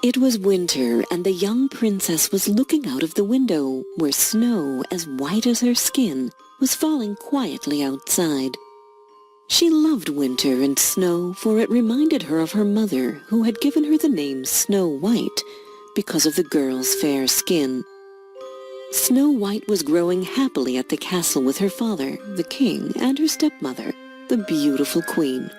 It was winter, and the young princess was looking out of the window, where snow, as white as her skin, was falling quietly outside. She loved winter and snow, for it reminded her of her mother, who had given her the name Snow White, because of the girl's fair skin. Snow White was growing happily at the castle with her father, the king, and her stepmother, the beautiful queen.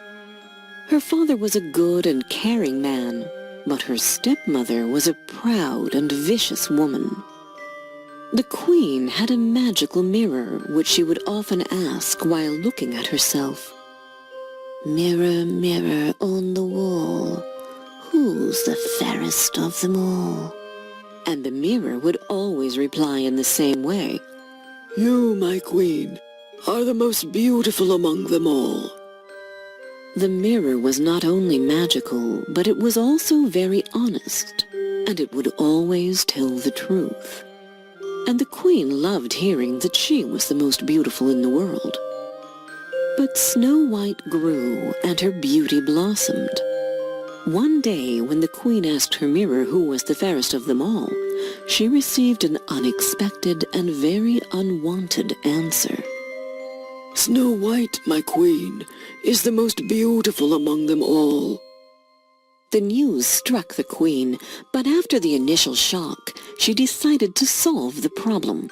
Her father was a good and caring man, but her stepmother was a proud and vicious woman. The queen had a magical mirror which she would often ask while looking at herself. "Mirror, mirror on the wall, who's the fairest of them all?" And the mirror would always reply in the same way, "You, my queen, are the most beautiful among them all." The mirror was not only magical, but it was also very honest, and it would always tell the truth. And the queen loved hearing that she was the most beautiful in the world. But Snow White grew, and her beauty blossomed. One day, when the queen asked her mirror who was the fairest of them all, she received an unexpected and very unwanted answer. "Snow White, my queen, is the most beautiful among them all." The news struck the queen, but after the initial shock, she decided to solve the problem.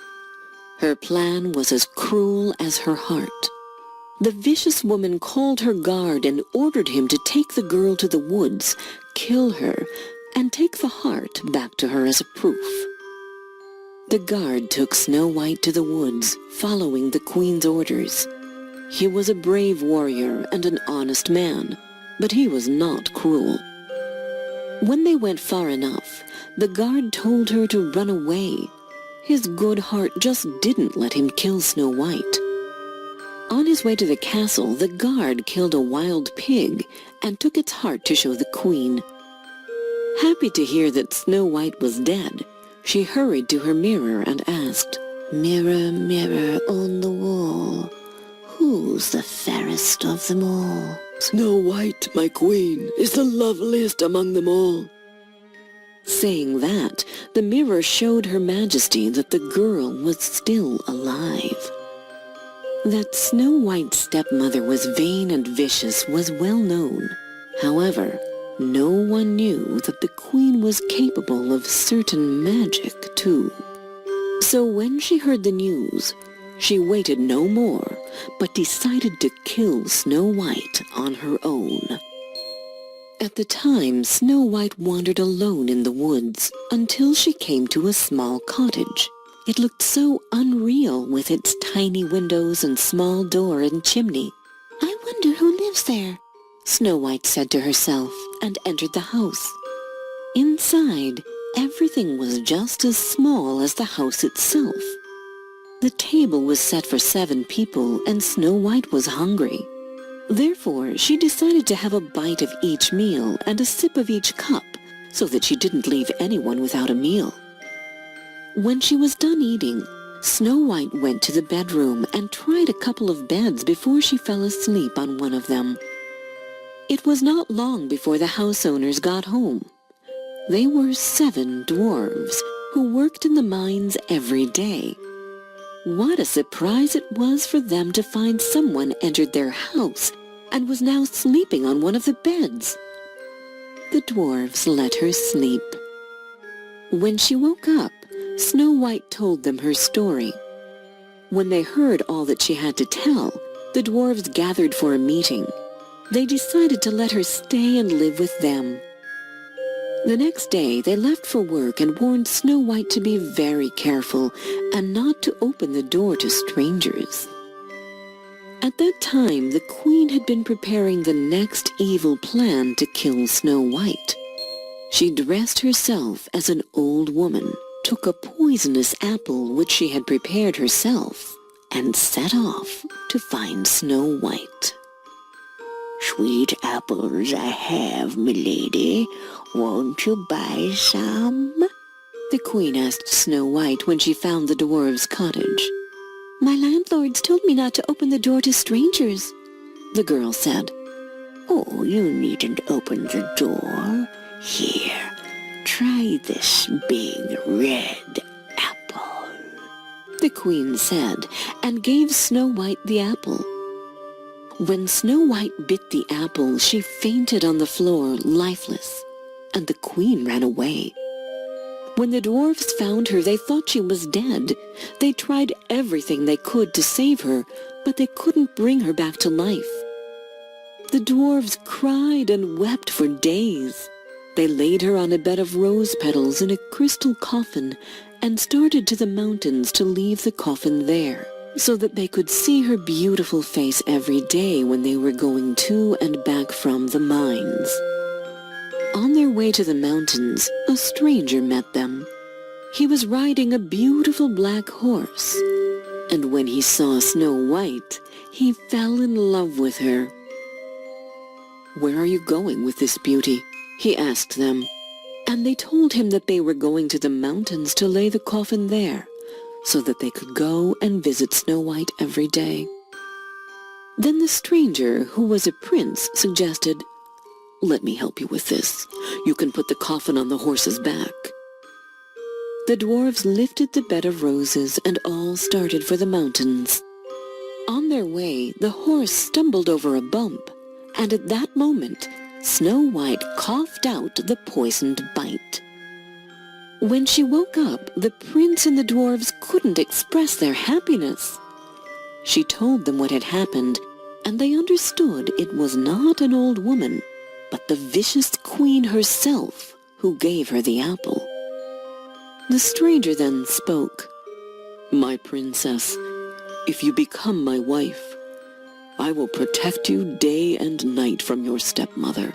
Her plan was as cruel as her heart. The vicious woman called her guard and ordered him to take the girl to the woods, kill her, and take the heart back to her as a proof. The guard took Snow White to the woods, following the queen's orders. He was a brave warrior and an honest man, but he was not cruel. When they went far enough, the guard told her to run away. His good heart just didn't let him kill Snow White. On his way to the castle, the guard killed a wild pig and took its heart to show the queen. Happy to hear that Snow White was dead, she hurried to her mirror and asked, "Mirror, mirror on the wall, who's the fairest of them all?" "Snow White, my queen, is the loveliest among them all." Saying that, the mirror showed Her Majesty that the girl was still alive. That Snow White's stepmother was vain and vicious was well known. However, no one knew that the queen was capable of certain magic too. So when she heard the news, she waited no more, but decided to kill Snow White on her own. At the time, Snow White wandered alone in the woods until she came to a small cottage. It looked so unreal with its tiny windows and small door and chimney. "I wonder who lives there," Snow White said to herself, and entered the house. Inside, everything was just as small as the house itself. The table was set for 7 people, and Snow White was hungry. Therefore, she decided to have a bite of each meal and a sip of each cup, so that she didn't leave anyone without a meal. When she was done eating, Snow White went to the bedroom and tried a couple of beds before she fell asleep on one of them. It was not long before the house owners got home. They were 7 dwarves who worked in the mines every day. What a surprise it was for them to find someone entered their house and was now sleeping on one of the beds. The dwarves let her sleep. When she woke up, Snow White told them her story. When they heard all that she had to tell, the dwarves gathered for a meeting. They decided to let her stay and live with them. The next day, they left for work and warned Snow White to be very careful and not to open the door to strangers. At that time, the queen had been preparing the next evil plan to kill Snow White. She dressed herself as an old woman, took a poisonous apple which she had prepared herself, and set off to find Snow White. "Sweet apples I have, milady. Won't you buy some?" the queen asked Snow White when she found the dwarves' cottage. "My landlords told me not to open the door to strangers," the girl said. "Oh, you needn't open the door. Here, "Try this big red apple," the queen said, and gave Snow White the apple. When Snow White bit the apple, she fainted on the floor, lifeless, and the queen ran away. When the dwarfs found her, they thought she was dead. They tried everything they could to save her, but they couldn't bring her back to life. The dwarves cried and wept for days. They laid her on a bed of rose petals in a crystal coffin and started to the mountains to leave the coffin there, so that they could see her beautiful face every day when they were going to and back from the mines. On their way to the mountains, a stranger met them. He was riding a beautiful black horse, and when he saw Snow White, he fell in love with her. "Where are you going with this beauty?" he asked them, and they told him that they were going to the mountains to lay the coffin there, so that they could go and visit Snow White every day. Then the stranger, who was a prince, suggested, "Let me help you with this. You can put the coffin on the horse's back." The dwarves lifted the bed of roses and all started for the mountains. On their way, the horse stumbled over a bump, and at that moment, Snow White coughed out the poisoned bite. When she woke up, the prince and the dwarves couldn't express their happiness. She told them what had happened, and they understood it was not an old woman, but the vicious queen herself who gave her the apple. The stranger then spoke. "My princess, if you become my wife, I will protect you day and night from your stepmother."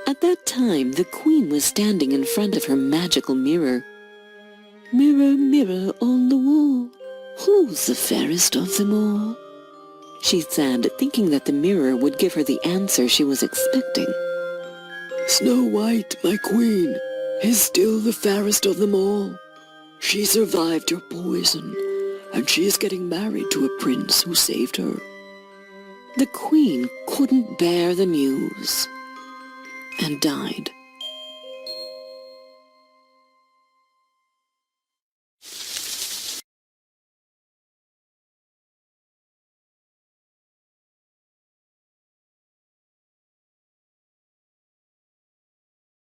At that time, the queen was standing in front of her magical mirror. "Mirror, mirror on the wall, who's the fairest of them all?" she said, thinking that the mirror would give her the answer she was expecting. "Snow White, my queen, is still the fairest of them all. She survived your poison, and she is getting married to a prince who saved her." The queen couldn't bear the news and died.